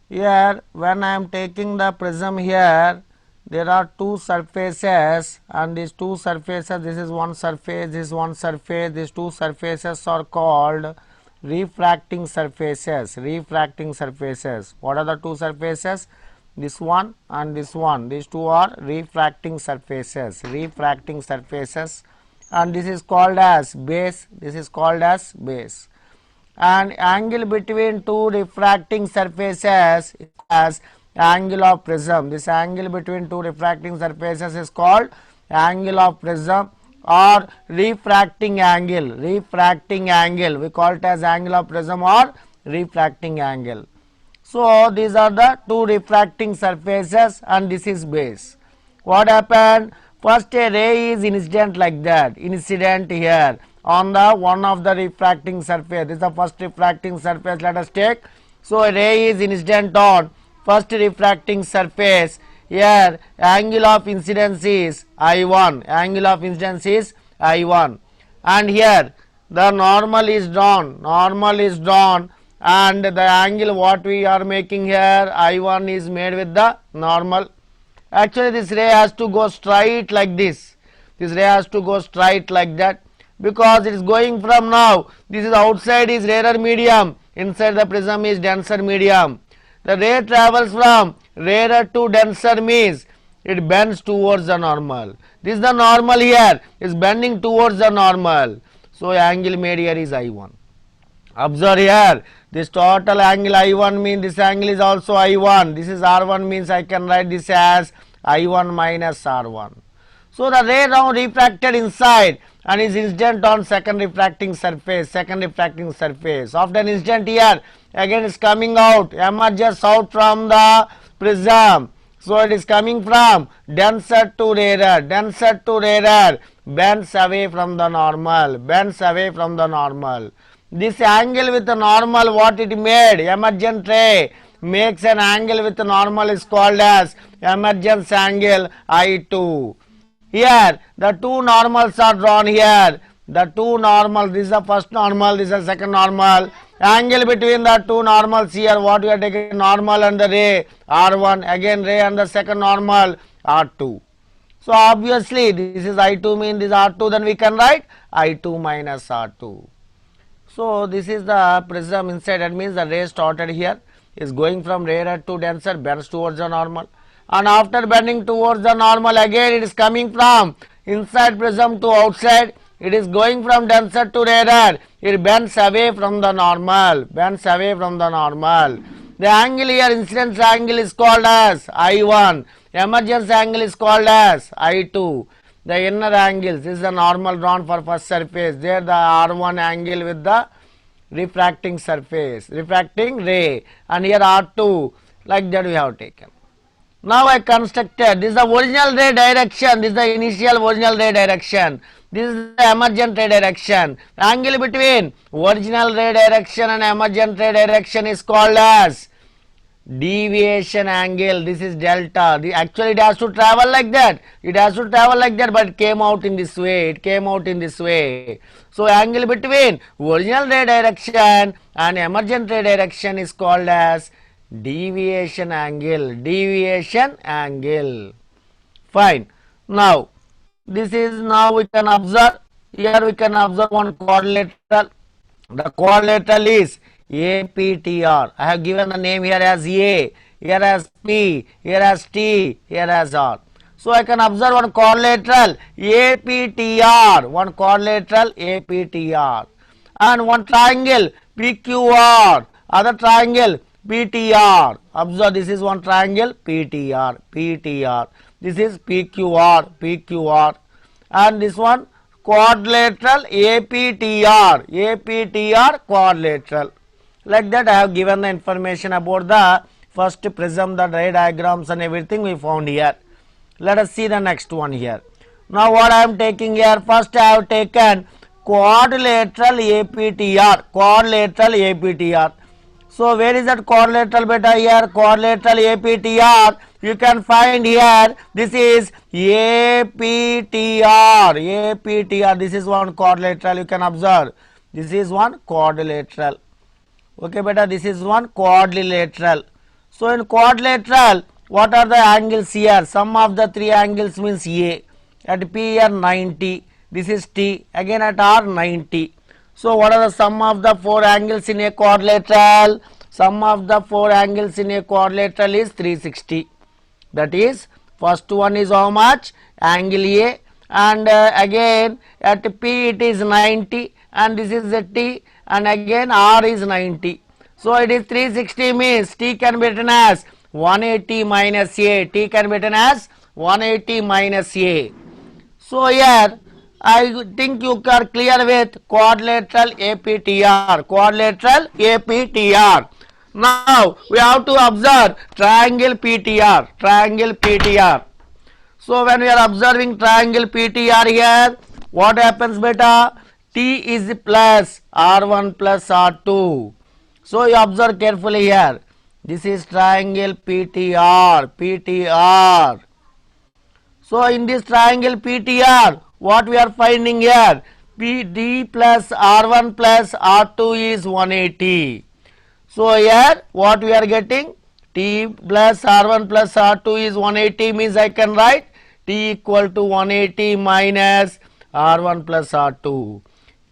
Here when I am taking the prism here, there are two surfaces, and these two surfaces, this is one surface, this is one surface, these two surfaces are called refracting surfaces. Refracting surfaces. What are the two surfaces? This one and this one. These two are refracting surfaces. Refracting surfaces, and this is called as base. This is called as base. And angle between two refracting surfaces is as angle of prism. This angle between two refracting surfaces is called angle of prism or refracting angle. Refracting angle, we call it as angle of prism or refracting angle. So these are the two refracting surfaces, and this is base. What happened? First a ray is incident like that, incident here on the one of the refracting surface. This is the first refracting surface, let us take. So a ray is incident on first refracting surface. Here angle of incidence is I1, angle of incidence is I1, and here the normal is drawn, and the angle what we are making here I1 is made with the normal. Actually this ray has to go straight like this, this ray has to go straight like that, because it is going from now, this is outside is rarer medium, inside the prism is denser medium. The ray travels from rarer to denser means it bends towards the normal. This is the normal here, is bending towards the normal. So angle made here is I1. Observe here, this total angle I1 means this angle is also I1. This is R1 means I can write this as I1 minus R1. So the ray now refracted inside and is incident on second refracting surface. After an incident here, again is coming out, emerges out from the prism. So it is coming from denser to rarer, bends away from the normal, This angle with the normal, what it made, emergent ray makes an angle with the normal is called as emergence angle I2. Here the two normals are drawn here. The two normals, this is the first normal, this is the second normal. Angle between the two normals here, what we are taking, normal and the ray R1, again ray and the second normal R2. So obviously this is I2 means this R2, then we can write I2 minus R2. So this is the prism inside, that means the ray started here, is going from rarer to denser, bends towards the normal, and after bending towards the normal again it is coming from inside prism to outside, it is going from denser to rarer, it bends away from the normal, The angle here, incidence angle is called as I1, emergence angle is called as I2. The inner angles, this is the normal drawn for first surface, there the R1 angle with the refracting surface, refracting ray, and here R2, like that we have taken. Now I constructed, this is the original ray direction, this is the initial original ray direction, this is the emergent ray direction. Angle between original ray direction and emergent ray direction is called as deviation angle. This is delta. Actually it has to travel like that, but it came out in this way, So angle between original ray direction and emergent ray direction is called as deviation angle, Fine. Now this is, now we can observe, here we can observe one quadrilateral. The quadrilateral is APTR. I have given the name here as A, here as P, here as T, here as R. So I can observe one quadrilateral APTR, and one triangle PQR, other triangle PTR. Observe, this is one triangle PTR. This is PQR, and this one quadrilateral APTR quadrilateral. Like that I have given the information about the first prism, the ray diagrams and everything we found here. Let us see the next one here. Now what I am taking here, first I have taken quadrilateral APTR. So where is that quadrilateral beta here? Quadrilateral APTR, you can find here, this is APTR, this is one quadrilateral, you can observe, this is one quadrilateral. Okay beta, this is one quadrilateral. So in quadrilateral, what are the angles here? Sum of the three angles means A. At P here 90. This is T. Again at R 90. So what are the sum of the four angles in a quadrilateral? Sum of the four angles in a quadrilateral is 360. That is, first one is how much? Angle A, and again at P it is 90, and this is the T, and again R is 90. So it is 360 means T can be written as 180 minus A. T can be written as 180 minus A. So here I think you are clear with quadrilateral APTR. Quadrilateral APTR. Now we have to observe triangle PTR. Triangle PTR. So when we are observing triangle PTR here, what happens beta? T is plus R1 plus R2. So you observe carefully here. This is triangle PTR. PTR. So in this triangle PTR, what we are finding here? PD plus R1 plus R2 is 180. So here what we are getting? T plus R1 plus R2 is 180 means I can write T equal to 180 minus R1 plus R2.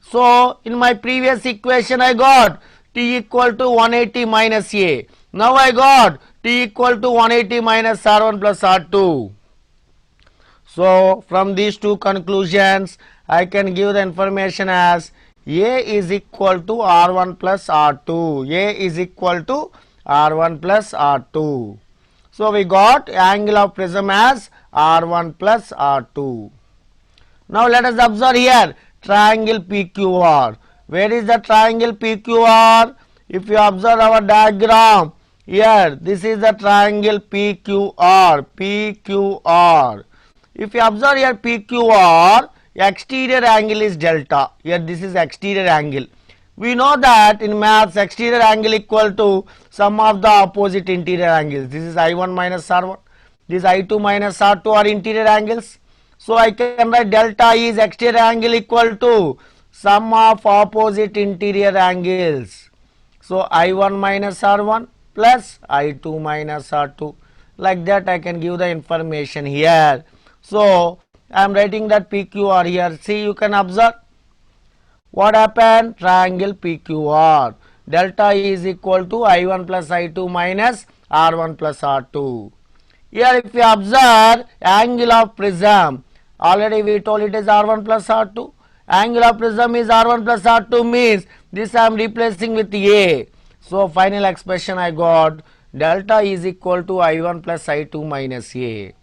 So in my previous equation I got T equal to 180 minus A. Now I got T equal to 180 minus R1 plus R2. So from these two conclusions I can give the information as A is equal to R1 plus R2. A is equal to R1 plus R2. So we got angle of prism as R1 plus R2. Now let us observe here triangle PQR. Where is the triangle PQR? If you observe our diagram, here this is the triangle PQR. PQR. If you observe here PQR, exterior angle is delta. Here this is exterior angle. We know that in maths exterior angle equal to sum of the opposite interior angles. This is I1 minus R1. This I2 minus R2 are interior angles. So I can write delta is exterior angle equal to sum of opposite interior angles. So I1 minus R1 plus I2 minus R2. Like that I can give the information here. So I am writing that PQR here. See, you can observe what happened? Triangle PQR. Delta is equal to I1 plus I2 minus R1 plus R2. Here if you observe angle of prism, already we told it is R1 plus R2. Angle of prism is R1 plus R2 means this I am replacing with A. So final expression I got delta is equal to I1 plus I2 minus A.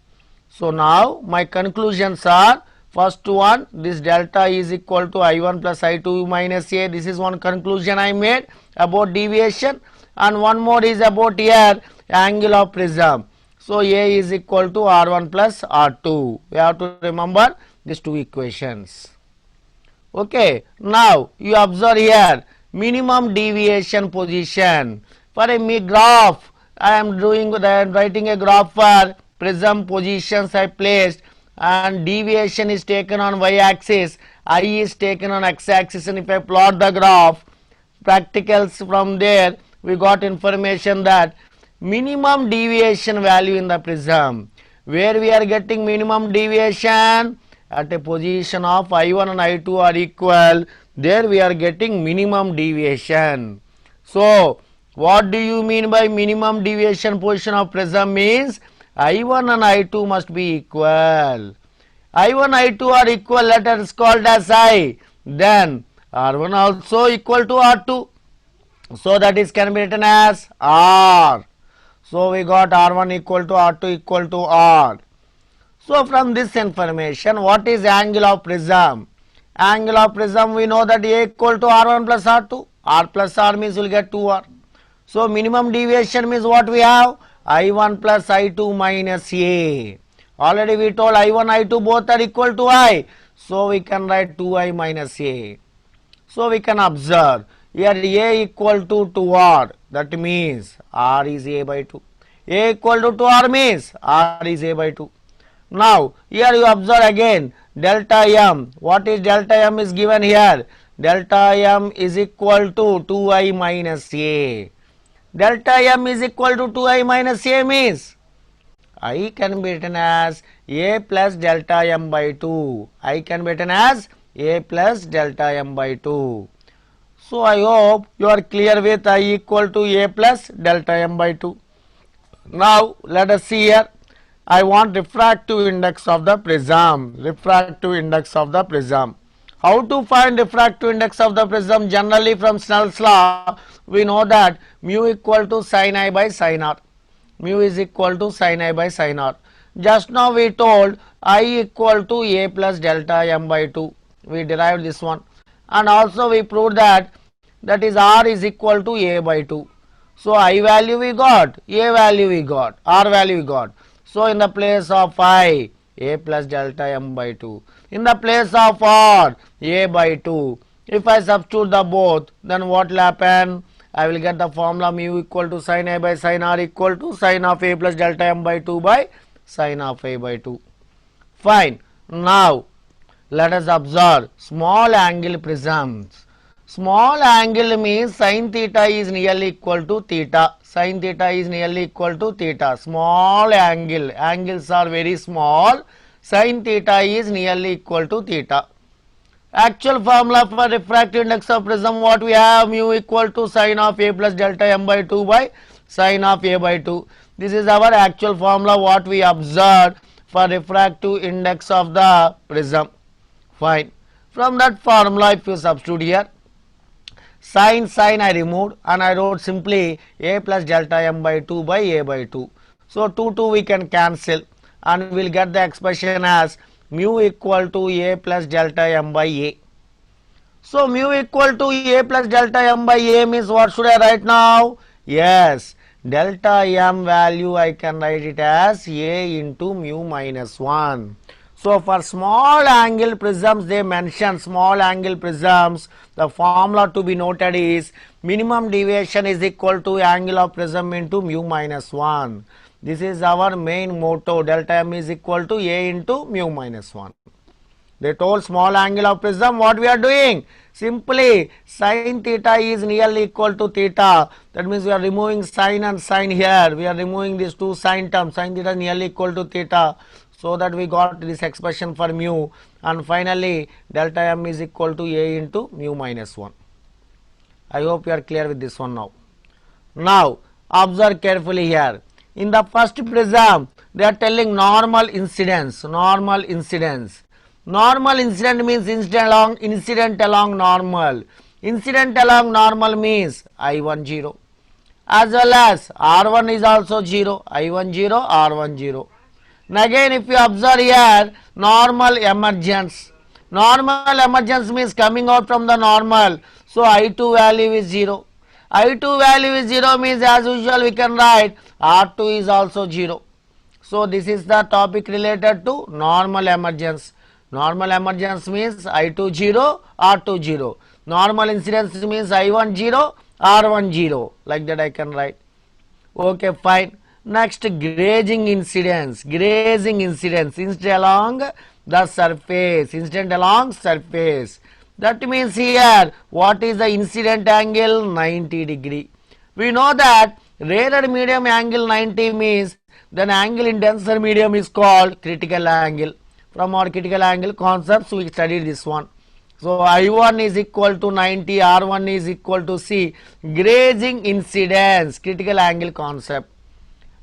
So now my conclusions are, first one, this delta is equal to I1 plus I2 minus A. This is one conclusion I made about deviation, and one more is about here angle of prism. So A is equal to R1 plus R2. We have to remember these two equations. Okay, now you observe here minimum deviation position. For a graph, I am writing a graph for prism positions I placed, and deviation is taken on y axis, I is taken on x axis, and if I plot the graph, practicals from there we got information that minimum deviation value in the prism, where we are getting minimum deviation at a position of I1 and I2 are equal, there we are getting minimum deviation. So what do you mean by minimum deviation position of prism? Means I1 and I2 must be equal. I1, I2 are equal, letter is called as I. Then R1 also equal to R2. So that is can be written as R. So we got R1 equal to R2 equal to R. So from this information, what is angle of prism? Angle of prism, we know that A equal to R1 plus R2. R plus R means we will get 2R. So minimum deviation means what we have? I1 plus I2 minus A. Already we told I1, I2 both are equal to I. So we can write 2I minus A. So we can observe here A equal to 2R. That means R is A by 2. A equal to 2R means R is A by 2. Now here you observe again delta M. What is delta M is given here. Delta M is equal to 2I minus A. delta m is equal to 2i minus a means I can be written as a plus delta m by 2. I can be written as a plus delta m by 2. So I hope you are clear with I equal to a plus delta m by 2. Now let us see here. I want refractive index of the prism. Refractive index of the prism. How to find refractive index of the prism? Generally from Snell's law, we know that mu equal to sin I by sin r. Mu is equal to sin I by sin r. Just now we told I equal to a plus delta m by 2. We derived this one. And also we proved that is r is equal to a by 2. So I value we got, a value we got, r value we got. So in the place of I, a plus delta m by 2. In the place of r, a by 2. If I substitute the both, then what will happen? I will get the formula mu equal to sin a by sin r equal to sin of a plus delta m by 2 by sin of a by 2. Fine. Now let us observe small angle prisms. Small angle means sin theta is nearly equal to theta. Sin theta is nearly equal to theta. Small angle. Angles are very small. Sin theta is nearly equal to theta. Actual formula for refractive index of prism, what we have? Mu equal to sin of a plus delta m by 2 by sin of a by 2. This is our actual formula what we observed for refractive index of the prism. Fine. From that formula if you substitute here, sin I removed and I wrote simply a plus delta m by 2 by a by 2. So 2 we can cancel and we will get the expression as mu equal to a plus delta m by a. So mu equal to a plus delta m by a means what should I write now? Yes, delta m value I can write it as a into mu minus 1. So for small angle prisms, they mention small angle prisms, the formula to be noted is minimum deviation is equal to angle of prism into mu minus 1. This is our main motto, delta m is equal to a into mu minus 1. They told small angle of prism, what we are doing? Simply sin theta is nearly equal to theta. That means we are removing sin and sin here. We are removing these two sin terms. Sin theta nearly equal to theta. So that we got this expression for mu, and finally delta m is equal to a into mu minus 1. I hope you are clear with this one now. Now observe carefully here. In the first prism, they are telling normal incidence. Normal incidence. Normal incident means incident along normal. Incident along normal means I1 0. As well as R1 is also 0. I1 0, R1 0. Now again if you observe here, normal emergence. Normal emergence means coming out from the normal. So I2 value is 0. I2 value is 0 means as usual we can write R2 is also 0. So this is the topic related to normal emergence. Normal emergence means I2 0, R2 0. Normal incidence means I1 0, R1 0. Like that I can write. Okay, fine. Next, grazing incidence. Grazing incidence. Incident along the surface. Incident along surface. That means here, what is the incident angle? 90 degree. We know that rarer medium angle 90 means then angle in denser medium is called critical angle. From our critical angle concepts, we studied this one. So I1 is equal to 90, R1 is equal to C. Grazing incidence, critical angle concept.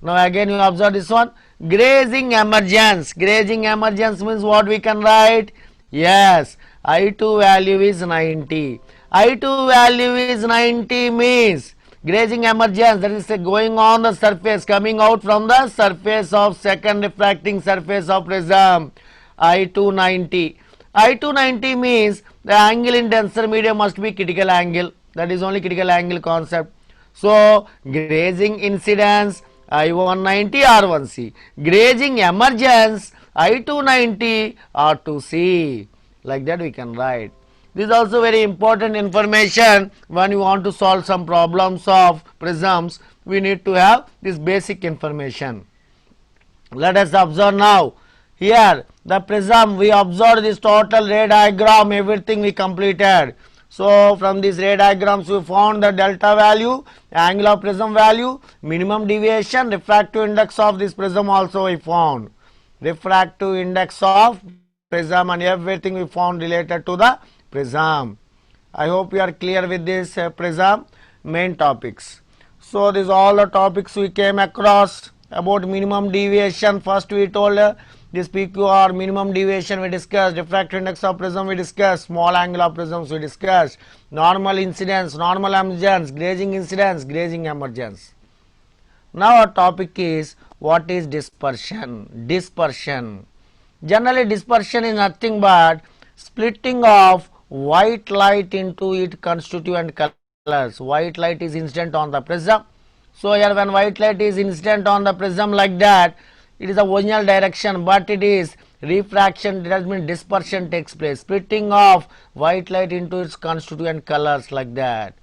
Now again you observe this one, grazing emergence. Grazing emergence means what we can write? Yes, I2 value is 90. I2 value is 90 means grazing emergence, that is going on the surface, coming out from the surface of second refracting surface of prism. I2 90. I2 90 means the angle in denser medium must be critical angle. That is only critical angle concept. So grazing incidence I1 90 R1 C. Grazing emergence I2 90 R2 C. Like that we can write. This is also very important information when you want to solve some problems of prisms. We need to have this basic information. Let us observe now. Here the prism, we observe this total ray diagram, everything we completed. So from these ray diagrams we found the delta value, angle of prism value, minimum deviation, refractive index of this prism also we found. Refractive index of prism and everything we found related to the prism. I hope you are clear with this prism main topics. So these all the topics we came across about minimum deviation. First we told this PQR minimum deviation we discussed, refractive index of prism we discussed, small angle of prisms we discussed, normal incidence, normal emergence, grazing incidence, grazing emergence. Now our topic is what is dispersion. Dispersion. Generally dispersion is nothing but splitting of white light into its constituent colors. White light is incident on the prism. So here when white light is incident on the prism like that, it is the original direction, but it is refraction, that means dispersion takes place, splitting of white light into its constituent colors like that.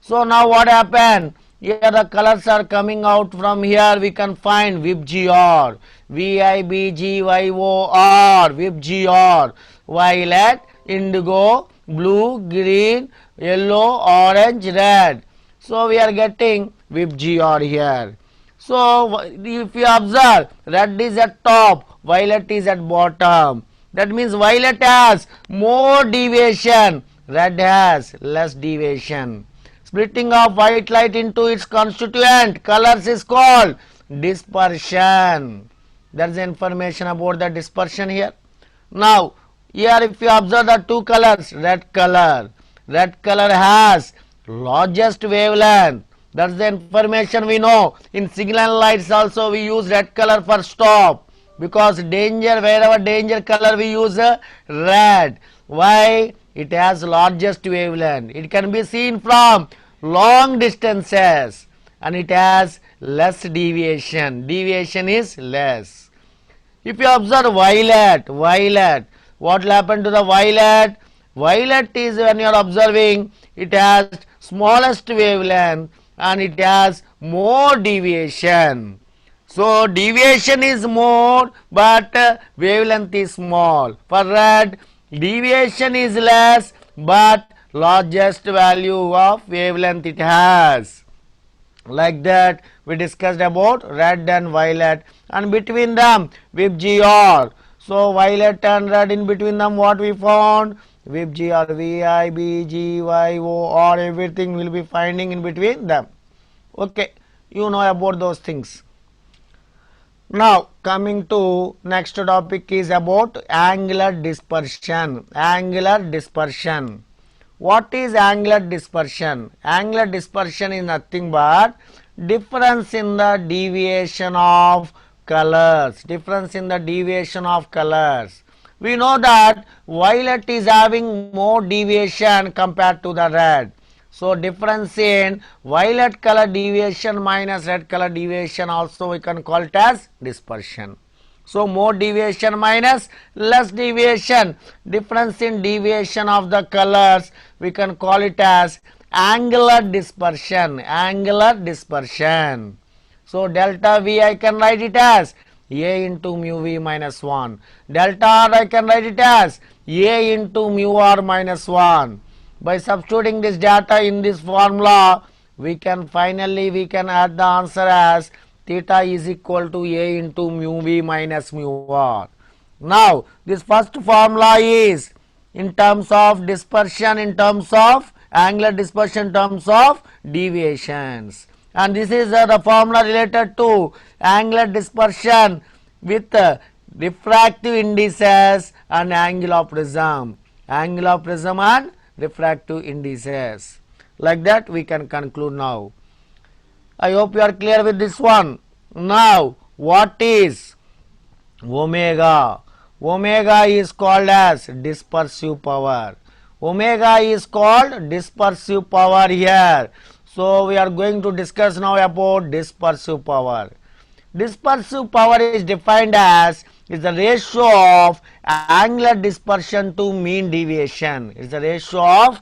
So now what happened? Here the colors are coming out from here. We can find VIBGYOR, VIBGYOR, VIBGYOR, violet, indigo, blue, green, yellow, orange, red. So we are getting VIBGYOR here. So if you observe, red is at top, violet is at bottom. That means violet has more deviation, red has less deviation. Splitting of white light into its constituent colors is called dispersion. There is information about the dispersion here. Now here if you observe the two colors, red color has largest wavelength. That's the information we know. In signal lights also we use red color for stop, because danger, wherever danger color we use red. Why? It has largest wavelength. It can be seen from long distances and it has less deviation. Deviation is less. If you observe violet, what will happen to the violet? Violet is, when you are observing, it has smallest wavelength and it has more deviation. So deviation is more but wavelength is small. For red, deviation is less but largest value of wavelength it has. Like that we discussed about red and violet, and between them VIBGYOR. So violet and red, in between them what we found? VIBGYOR, VIBGYOR, everything will be finding in between them. Okay, you know about those things. Now coming to next topic is about angular dispersion. Angular dispersion. What is angular dispersion? Angular dispersion is nothing but difference in the deviation of colors. Difference in the deviation of colors. We know that violet is having more deviation compared to the red. So difference in violet color deviation minus red color deviation also we can call it as dispersion. So more deviation minus less deviation, difference in deviation of the colors, we can call it as angular dispersion. Angular dispersion. So delta V I can write it as A into mu V minus 1. Delta R I can write it as A into mu R minus 1. By substituting this data in this formula, we can add the answer as theta is equal to A into mu V minus mu R. Now this first formula is in terms of dispersion, in terms of angular dispersion, in terms of deviations, and this is the formula related to angular dispersion with refractive indices and angle of prism. Angle of prism and refractive indices. Like that we can conclude now. I hope you are clear with this one. Now what is omega? Omega is called as dispersive power. Omega is called dispersive power here. So we are going to discuss now about dispersive power. Dispersive power is defined as is the ratio of angular dispersion to mean deviation. It is the ratio of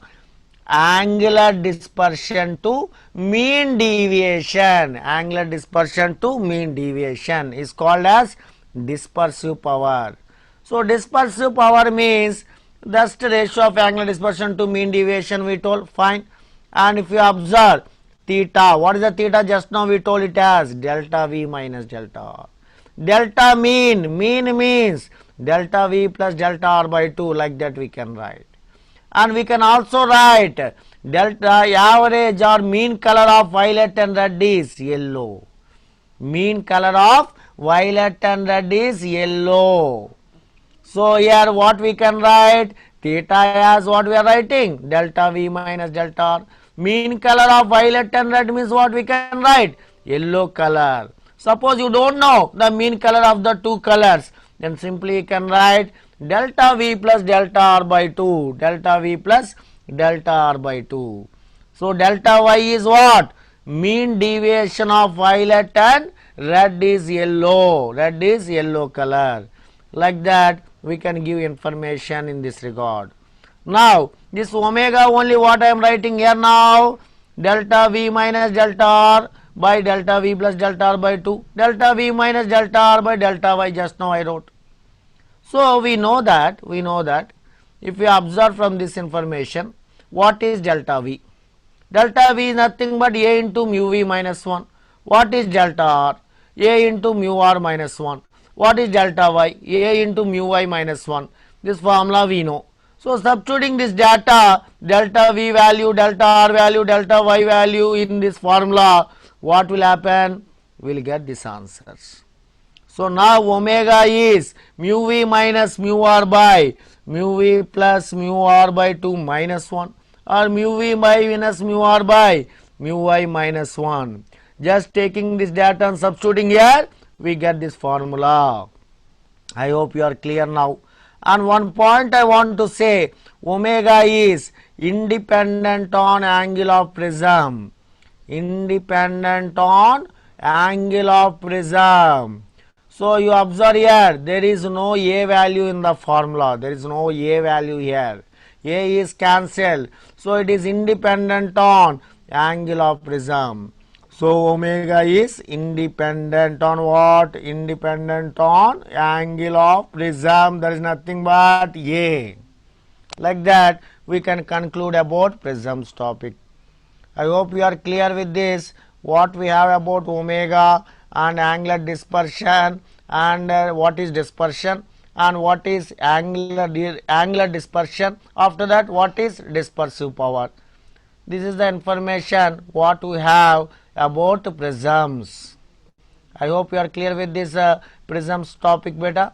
angular dispersion to mean deviation. Angular dispersion to mean deviation is called as dispersive power. So dispersive power means That's the ratio of angular dispersion to mean deviation we told, fine. And if you observe theta, what is the theta? Just now we told it as delta V minus delta R. Delta mean means delta V plus delta R by 2, like that we can write. And we can also write delta average or mean color of violet and red is yellow. Mean color of violet and red is yellow. So here what we can write? Theta as what we are writing? Delta V minus delta R. Mean color of violet and red means what we can write? Yellow color. Suppose you don't know the mean color of the two colors, then simply you can write delta V plus delta R by 2. Delta V plus delta R by 2. So delta Y is what? Mean deviation of violet and red is yellow. Red is yellow color. Like that we can give information in this regard. Now this omega only what I am writing here now? Delta V minus delta R by delta V plus delta R by 2. Delta V minus delta R by delta Y just now I wrote. So we know that if we observe from this information, what is delta V? Delta V is nothing but A into mu V minus 1. What is delta R? A into mu R minus 1. What is delta Y? A into mu Y minus 1. This formula we know. So substituting this data, delta V value, delta R value, delta Y value in this formula, what will happen? We will get these answers. So now omega is mu V minus mu R by mu V plus mu R by 2 minus 1, or mu V minus mu R by mu Y minus 1. Just taking this data and substituting here, we get this formula. I hope you are clear now. And one point I want to say, omega is independent on angle of prism. Independent on angle of prism. So you observe here, there is no A value in the formula. There is no A value here. A is cancelled. So it is independent on angle of prism. So omega is independent on what? Independent on angle of prism. There is nothing but A. Like that we can conclude about prism's topic. I hope you are clear with this. What we have about omega and angular dispersion, and what is dispersion and what is angular dispersion. After that, what is dispersive power. This is the information what we have about prisms. I hope you are clear with this prisms topic beta.